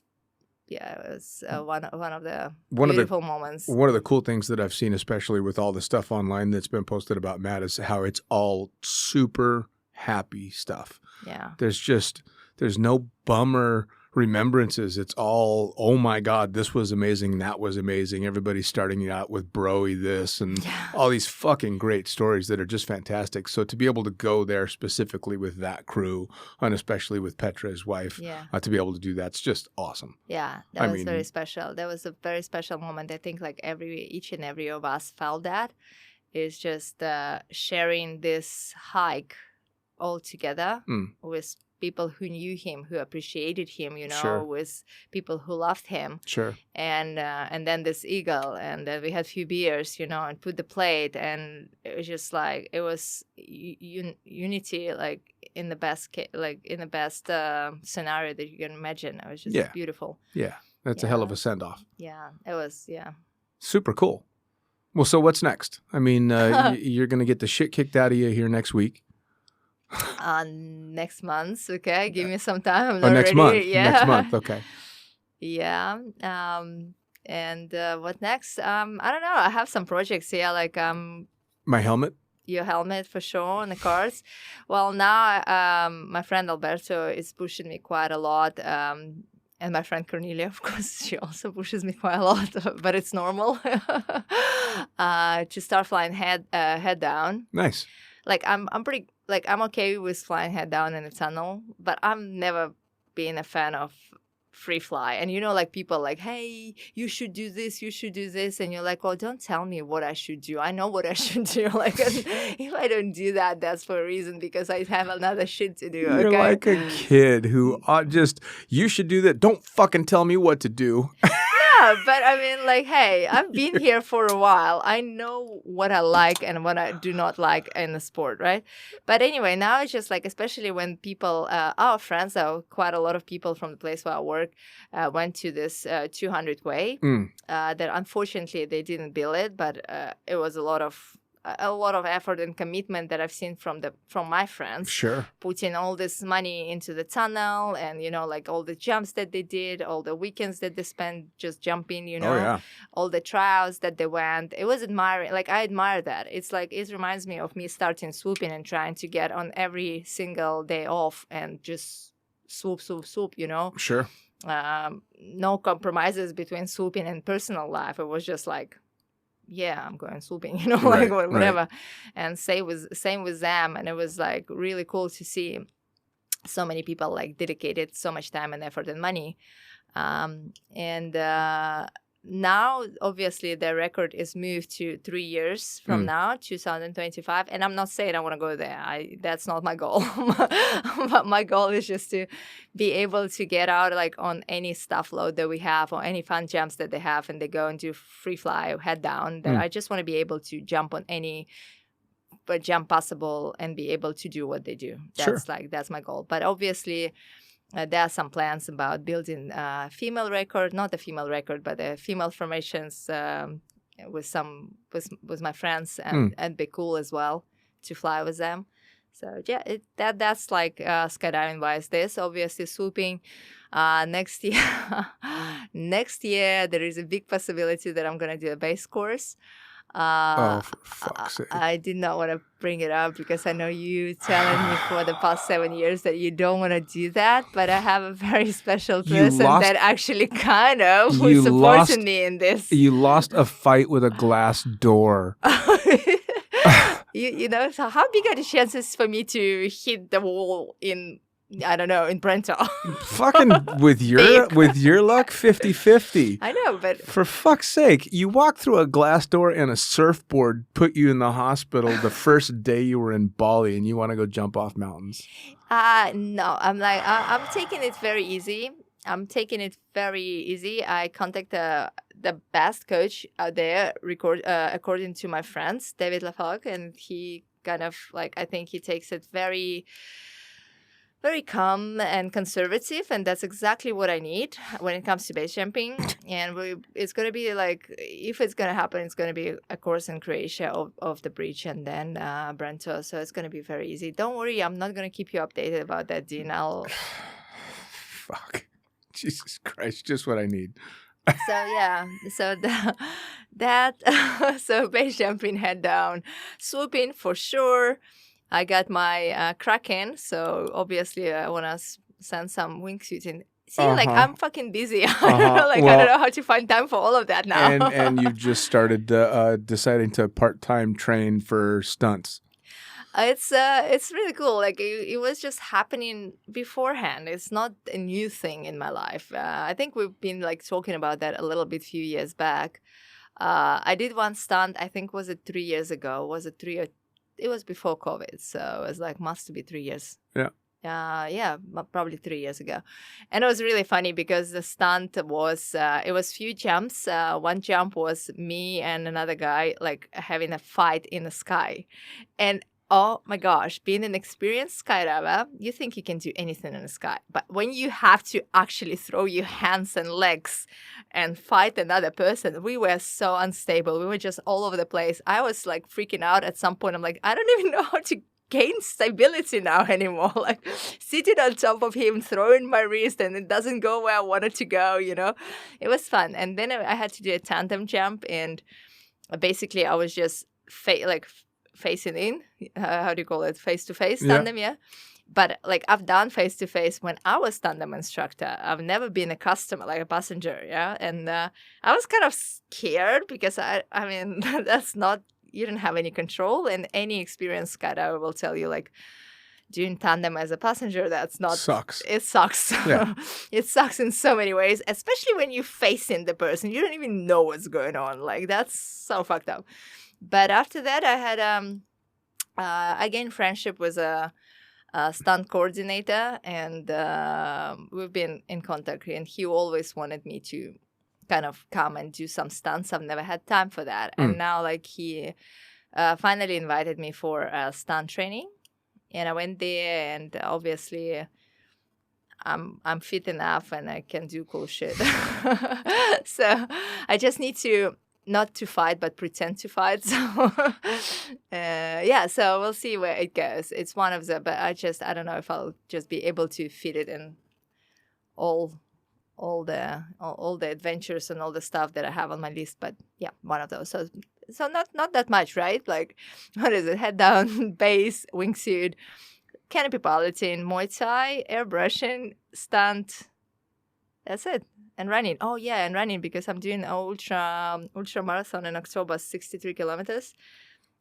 one of the beautiful moments. One of the cool things that I've seen, especially with all the stuff online that's been posted about Matt, is how it's all super happy stuff. Yeah. There's no bummer remembrances. It's all, oh my God, this was amazing, that was amazing. Everybody's starting out with broy this and all these fucking great stories that are just fantastic. So to be able to go there specifically with that crew, and especially with Petra, his wife, to be able to do that's just awesome. Yeah, that was very special. That was a very special moment. I think like each and every of us felt that. Is just sharing this hike all together with people who knew him, who appreciated him, with people who loved him. Sure. And then this eagle, and then we had a few beers, and put the plate, and it was just like, it was unity, like in the best scenario that you can imagine. It was just beautiful. Yeah, that's a hell of a send-off. Yeah, it was, Super cool. Well, so what's next? I mean, you're going to get the shit kicked out of you here next week. Next month, okay? Give me some time. I'm not next ready. month. Yeah. Next month, okay. Yeah. And what next? I don't know. I have some projects here, like My helmet? your helmet for sure on the cars. Well, now my friend Alberto is pushing me quite a lot. And my friend Cornelia, of course, she also pushes me quite a lot, but it's normal to start flying head down. Nice. Like I'm pretty, like I'm okay with flying head down in a tunnel, but I'm never been a fan of free fly. And like people like, hey, you should do this, and you're like, oh, don't tell me what I should do. I know what I should do. Like if I don't do that, that's for a reason, because I have another shit to do. You're okay? like a kid who you should do that. Don't fucking tell me what to do. Yeah, but I mean, like, hey, I've been here for a while. I know what I like and what I do not like in the sport, right? But anyway, now it's just like, especially when people, our friends, quite a lot of people from the place where I work, went to this 200 way. That unfortunately they didn't build it, but it was a lot of effort and commitment that I've seen from my friends. Sure. Putting all this money into the tunnel, and like all the jumps that they did, all the weekends that they spent just jumping, all the trials that they went. It was admiring. Like, I admire that. It's like, it reminds me of me starting swooping and trying to get on every single day off and just swoop, Sure. no compromises between swooping and personal life. It was just like, yeah, I'm going swooping, you know, Right, like whatever. And same with them. And it was like really cool to see so many people like dedicated so much time and effort and money. Now, obviously, the record is moved to 3 years from now, 2025. And I'm not saying I want to go there. That's not my goal. But my goal is just to be able to get out like on any stuff load that we have or any fun jumps that they have, and they go and do free fly or head down. That I just want to be able to jump on any jump possible and be able to do what they do. That's my goal. But obviously, there are some plans about building a female record, not a female record, but a female formations with my friends, and be cool as well to fly with them. So yeah, that's like skydiving wise. This obviously swooping. Next year there is a big possibility that I'm gonna do a base course. For fuck's sake. I did not want to bring it up because I know you telling me for the past 7 years that you don't want to do that, but I have a very special person that actually kind of was supporting me in this. You lost a fight with a glass door. you know, so how big are the chances for me to hit the wall in, I don't know, in Brento? Fucking with your luck, 50-50. I know, but for fuck's sake, you walked through a glass door and a surfboard put you in the hospital the first day you were in Bali, and you want to go jump off mountains. No, I'm taking it very easy. I contact the best coach out there, according to my friends, David Lafog, and he kind of like, I think he takes it very, very calm and conservative, and that's exactly what I need when it comes to base jumping. And it's going to be like, if it's going to happen, it's going to be a course in Croatia of the bridge and then Brento. So it's going to be very easy. Don't worry, I'm not going to keep you updated about that, Dean. Fuck. Jesus Christ, just what I need. So base jumping, head down, swooping for sure. I got my Kraken, so obviously I want to send some wingsuit in. See, like I'm fucking busy. I don't know how to find time for all of that now. And you just started deciding to part-time train for stunts. It's really cool. Like it was just happening beforehand. It's not a new thing in my life. I think we've been like talking about that a little bit few years back. I did one stunt. I think was it 3 years ago? Was it 3 or? It was before COVID, so it was like must be 3 years. Yeah. Probably 3 years ago. And it was really funny because the stunt was, it was few jumps. One jump was me and another guy like having a fight in the sky. And oh my gosh, being an experienced skydiver, you think you can do anything in the sky. But when you have to actually throw your hands and legs and fight another person, we were so unstable. We were just all over the place. I was like freaking out at some point. I'm like, I don't even know how to gain stability now anymore. Like sitting on top of him, throwing my wrist, and it doesn't go where I want it to go, you know. It was fun. And then I had to do a tandem jump, and basically I was just facing in, how do you call it, face-to-face tandem, yeah? But like I've done face-to-face when I was tandem instructor. I've never been a customer, like a passenger, yeah? And I was kind of scared because, I mean, that's not, you don't have any control, and any experienced skydiver will tell you, like, doing tandem as a passenger, that's not... Sucks. It sucks. Yeah. It sucks in so many ways, especially when you're facing the person. You don't even know what's going on. Like, that's so fucked up. But after that, I had, I gained friendship with a stunt coordinator, and we've been in contact, and he always wanted me to kind of come and do some stunts. I've never had time for that. And now, like, he finally invited me for stunt training, and I went there, and obviously I'm fit enough and I can do cool shit. So I just need to not to fight, but pretend to fight. So, so we'll see where it goes. It's one of the, but I don't know if I'll just be able to fit it in all the adventures and all the stuff that I have on my list. But yeah, one of those. So not that much, right? Like, what is it? Head down, base, wingsuit, canopy piloting, Muay Thai, airbrushing, stunt, That's it. And running. Oh yeah, and running because I'm doing an ultra marathon in October, 63 kilometers.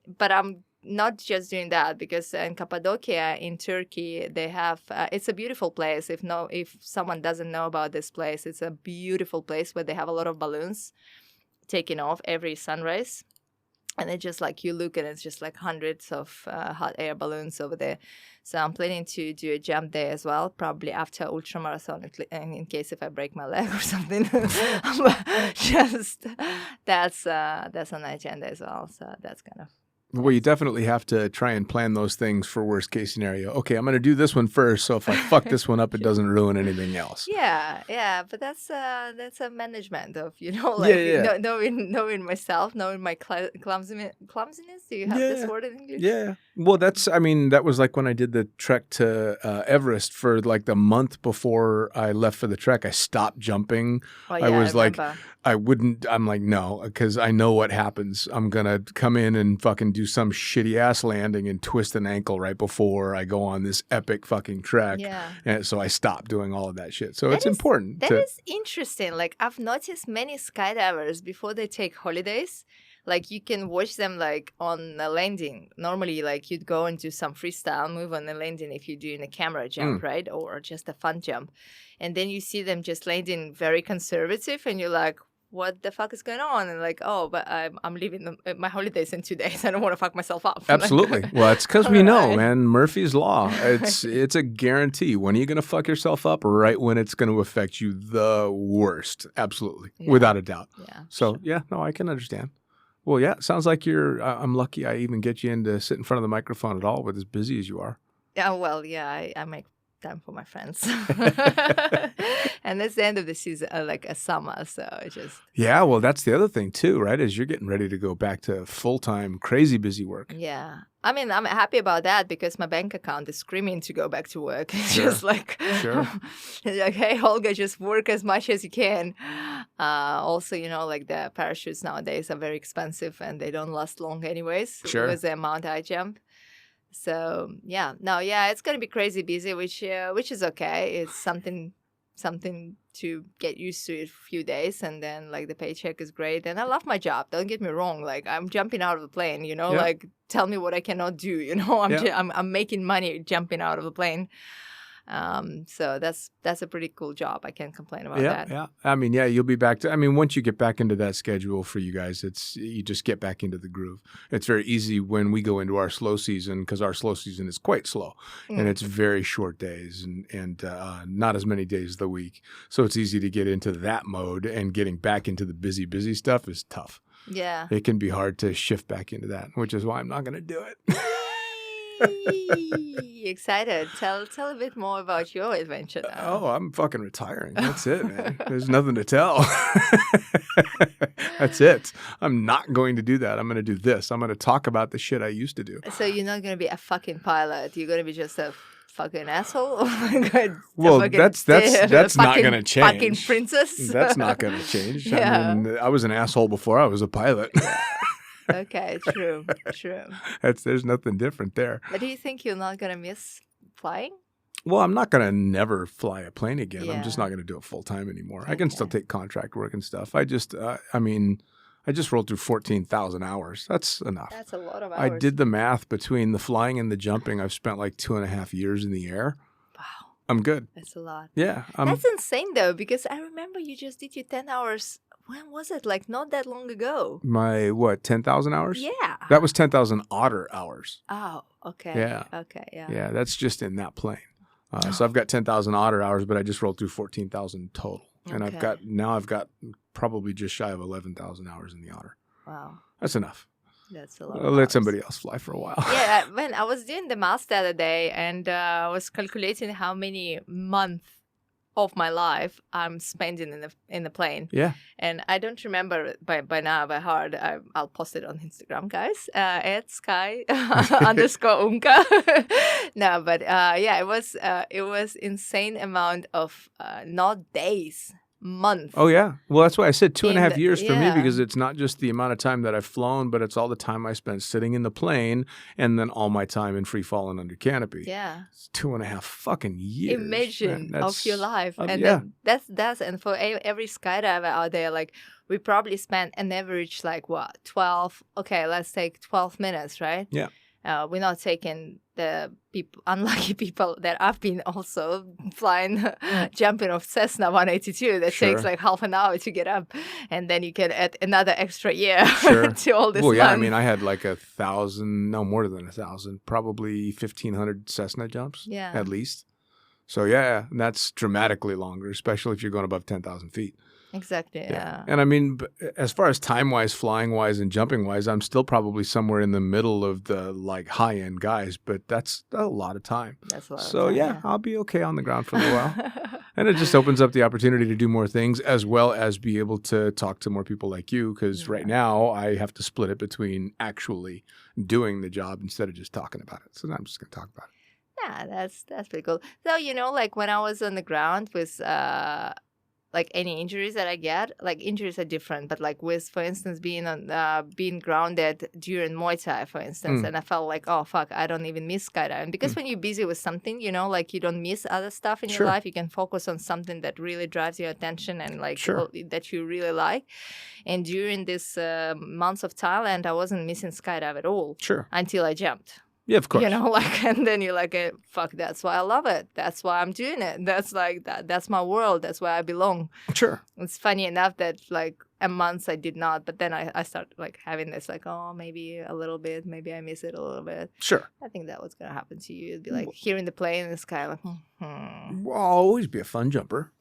But I'm not just doing that because in Cappadocia in Turkey they have it's a beautiful place. If someone doesn't know about this place, it's a beautiful place where they have a lot of balloons taking off every sunrise. And it's just like you look and it's just like hundreds of hot air balloons over there. So I'm planning to do a jump there as well, probably after ultramarathon, in case if I break my leg or something. Just that's on the agenda as well. So that's kind of. Well, you definitely have to try and plan those things for worst case scenario. Okay, I'm going to do this one first, so if I fuck this one up, it doesn't ruin anything else. Yeah, but that's a management of knowing myself, knowing my clumsiness. Do you have this word in English? Yeah. Well, that was like when I did the trek to Everest for like the month before I left for the trek. I stopped jumping. Oh, yeah, I was like, remember. I'm like, no, because I know what happens. I'm going to come in and fucking do some shitty ass landing and twist an ankle right before I go on this epic fucking trek. Yeah. And so I stopped doing all of that shit. So it's important. That is interesting. Like I've noticed many skydivers before they take holidays, like you can watch them like on a landing. Normally, like you'd go and do some freestyle move on the landing if you're doing a camera jump, right? Or just a fun jump. And then you see them just landing very conservative and you're like, what the fuck is going on? And like, oh, but I'm leaving my holidays in 2 days. I don't want to fuck myself up. Absolutely. Well, it's because we know, man, Murphy's Law. It's a guarantee. When are you going to fuck yourself up? Right when it's going to affect you the worst. Absolutely. Yeah. Without a doubt. Yeah. So, yeah, no, I can understand. Well, yeah, it sounds like I'm lucky I even get you in to sit in front of the microphone at all with as busy as you are. Yeah, well, yeah, I make time for my friends. And that's the end of the season, like a summer, so it just... Yeah, well, that's the other thing too, right? Is you're getting ready to go back to full-time, crazy busy work. Yeah. I mean, I'm happy about that because my bank account is screaming to go back to work. It's just like, like, hey, Olga, just work as much as you can. Also, like the parachutes nowadays are very expensive and they don't last long anyways. Sure. With the amount I jump. So, it's going to be crazy busy, which is okay. It's something to get used to in a few days, and then like the paycheck is great, and I love my job, don't get me wrong, like I'm jumping out of the plane, like tell me what I cannot do, I'm making money jumping out of the plane. So that's a pretty cool job. I can't complain about that. Yeah. I mean, you'll be back to, once you get back into that schedule for you guys, you just get back into the groove. It's very easy when we go into our slow season, because our slow season is quite slow and it's very short days and not as many days of the week. So it's easy to get into that mode, and getting back into the busy stuff is tough. Yeah. It can be hard to shift back into that, which is why I'm not going to do it. Excited. Tell a bit more about your adventure now. Oh, I'm fucking retiring. That's it, man. There's nothing to tell. That's it. I'm not going to do that. I'm going to do this. I'm going to talk about the shit I used to do. So you're not going to be a fucking pilot. You're going to be just a fucking asshole? Well, that's not going to change. Fucking princess? That's not going to change. Yeah. I was an asshole before I was a pilot. Okay, true. There's nothing different there. But do you think you're not going to miss flying? Well, I'm not going to never fly a plane again. Yeah. I'm just not going to do it full time anymore. Okay. I can still take contract work and stuff. I just rolled through 14,000 hours. That's enough. That's a lot of hours. I did the math between the flying and the jumping. I've spent like 2.5 years in the air. Wow. I'm good. That's a lot. Yeah. That's insane, though, because I remember you just did your 10 hours. When was it? Like not that long ago. My 10,000 hours? Yeah. That was 10,000 otter hours. Oh, okay. Yeah. Okay, yeah. Yeah, that's just in that plane. So I've got 10,000 otter hours, but I just rolled through 14,000 total. And I've got probably just shy of 11,000 hours in the otter. Wow. That's enough. That's a lot. I'll let somebody else fly for a while. Yeah, when I was doing the math the other day, and I was calculating how many months of my life I'm spending in the plane. Yeah. And I don't remember by now by heart. I'll post it on Instagram, guys. At sky _unka. No, but it was insane amount of not days, months. Oh, yeah. Well, that's why I said 2.5 years for me, yeah. because it's not just the amount of time that I've flown, but it's all the time I spent sitting in the plane and then all my time in free falling under canopy. Yeah. It's 2.5 fucking years. Imagine man. of your life. And yeah. then that's and for every skydiver out there, like we probably spent an average like what 12. Okay, let's take 12 minutes, right? Yeah. We're not taking the unlucky people that I've been also flying, jumping off Cessna 182 that Sure. takes like half an hour to get up, and then you can add another extra year Sure. to all this. Well, yeah, I month. mean, I had like 1,000, no more than 1,000, probably 1,500 Cessna jumps Yeah. at least. So, yeah, and that's dramatically longer, especially if you're going above 10,000 feet. Exactly. Yeah. And I mean, as far as time-wise, flying-wise, and jumping-wise, I'm still probably somewhere in the middle of the like high-end guys, but that's a lot of time. That's a lot. So, of time, yeah, I'll be okay on the ground for a little while. And it just opens up the opportunity to do more things, as well as be able to talk to more people like you, because right now I have to split it between actually doing the job instead of just talking about it. So I'm just going to talk about it. Yeah, that's pretty cool. So, like when I was on the ground with like any injuries that I get, like injuries are different, but like with, for instance, being grounded during Muay Thai, for instance, and I felt like, oh fuck, I don't even miss skydiving, because when you're busy with something, like you don't miss other stuff in Sure. your life. You can focus on something that really drives your attention and like Sure. that you really like. And during this months of Thailand, I wasn't missing skydive at all Sure. until I jumped. Yeah, of course. And then you're like, fuck, that's why I love it. That's why I'm doing it. That's like, that's my world. That's where I belong. Sure. It's funny enough that like a month I did not, but then I start like having this like, oh, maybe a little bit, maybe I miss it a little bit. Sure. I think that was going to happen to you. It'd be like hearing the plane in the sky, like, Well, I'll always be a fun jumper.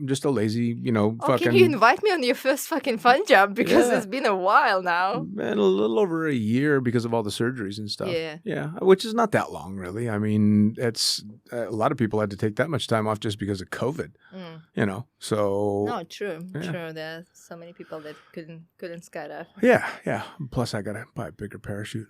Just a lazy, Oh, fucking. can you invite me on your first fucking fun jump? Because Yeah. it's been a while now. Been a little over a year because of all the surgeries and stuff. Yeah. Yeah, which is not that long, really. I mean, it's a lot of people had to take that much time off just because of COVID. So. No, true. Yeah. True. There are so many people that couldn't skydive. Yeah. Plus, I gotta buy a bigger parachute.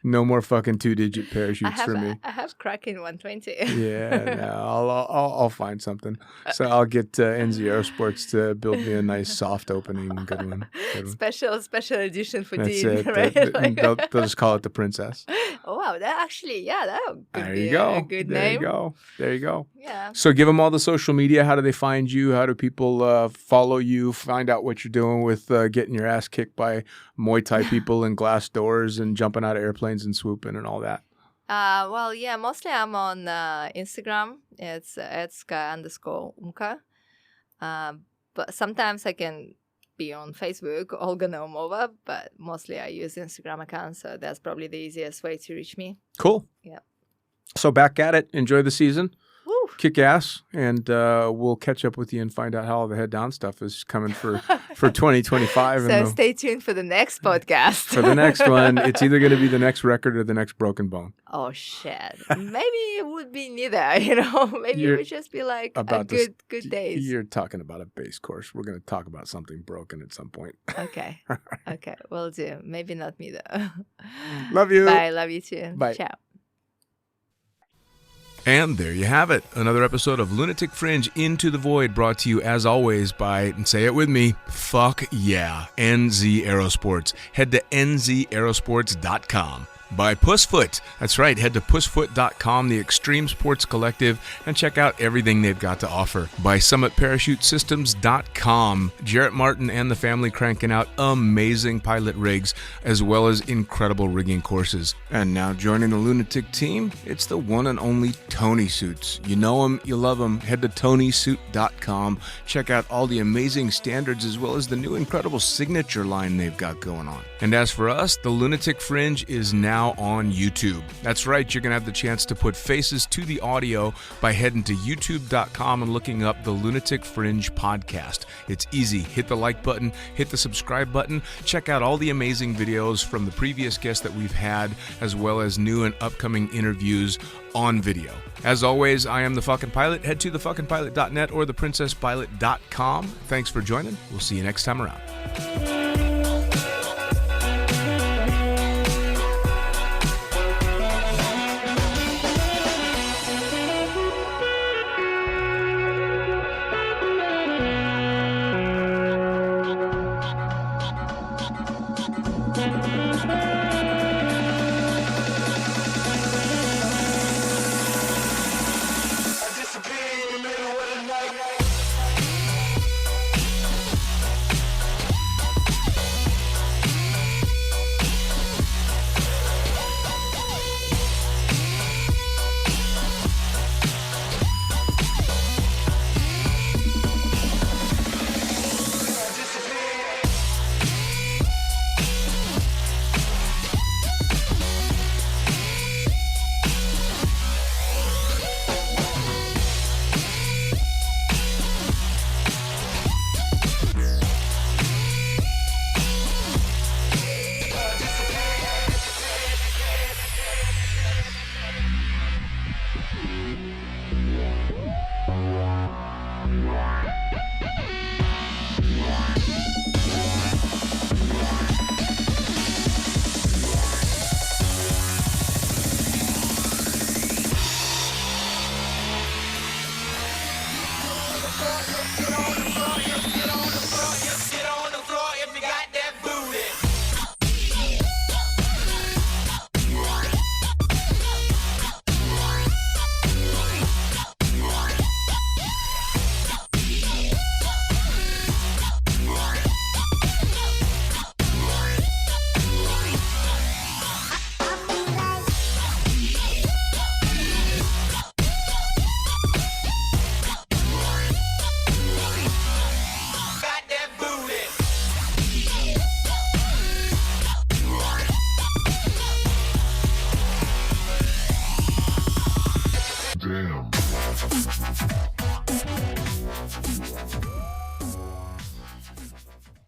No more fucking 2-digit parachutes for me. I have Kraken 120. Yeah, no, I'll find something. So I'll get NZ Aerosports to build me a nice soft opening, good one. Special edition for That's Dean, it. right? They'll just call it the Princess. Oh wow, that actually, that could There be you go. a good There name. There you go. Yeah. So give them all the social media. How do they find you? How do people follow you? Find out what you're doing with getting your ass kicked by Muay Thai people in glass doors and jumping out of airplanes and swooping and all that. Well, yeah, mostly I'm on Instagram. It's at @sky_umka. But sometimes I can be on Facebook, Olga Naumova, but mostly I use Instagram account, so that's probably the easiest way to reach me. Cool. Yeah. So back at it. Enjoy the season. Woo. Kick ass, and we'll catch up with you and find out how all the head down stuff is coming for 2025. So and stay tuned for the next podcast. for the next one, it's either going to be the next record or the next broken bone. Oh shit! Maybe it would be neither. Maybe You're it would just be like a about to good days. You're talking about a base course. We're going to talk about something broken at some point. Okay, will do. Maybe not me though. Love you. Bye. Love you too. Bye. Ciao. And there you have it. Another episode of Lunatic Fringe Into the Void, brought to you as always by, and say it with me, fuck yeah, NZ Aerosports. Head to nzaerosports.com. By Pussfoot. That's right, head to pussfoot.com, the extreme sports collective, and check out everything they've got to offer. By summitparachutesystems.com. Jarrett Martin and the family cranking out amazing pilot rigs, as well as incredible rigging courses. And now joining the Lunatic team, it's the one and only Tony Suits. You know him, you love him. Head to tonysuit.com. Check out all the amazing standards, as well as the new incredible signature line they've got going on. And as for us, the Lunatic Fringe is now on YouTube. That's right, you're going to have the chance to put faces to the audio by heading to youtube.com and looking up the Lunatic Fringe podcast. It's easy. Hit the like button, hit the subscribe button, check out all the amazing videos from the previous guests that we've had, as well as new and upcoming interviews on video. As always, I am the fucking pilot. Head to thefuckingpilot.net or theprincesspilot.com. Thanks for joining. We'll see you next time around.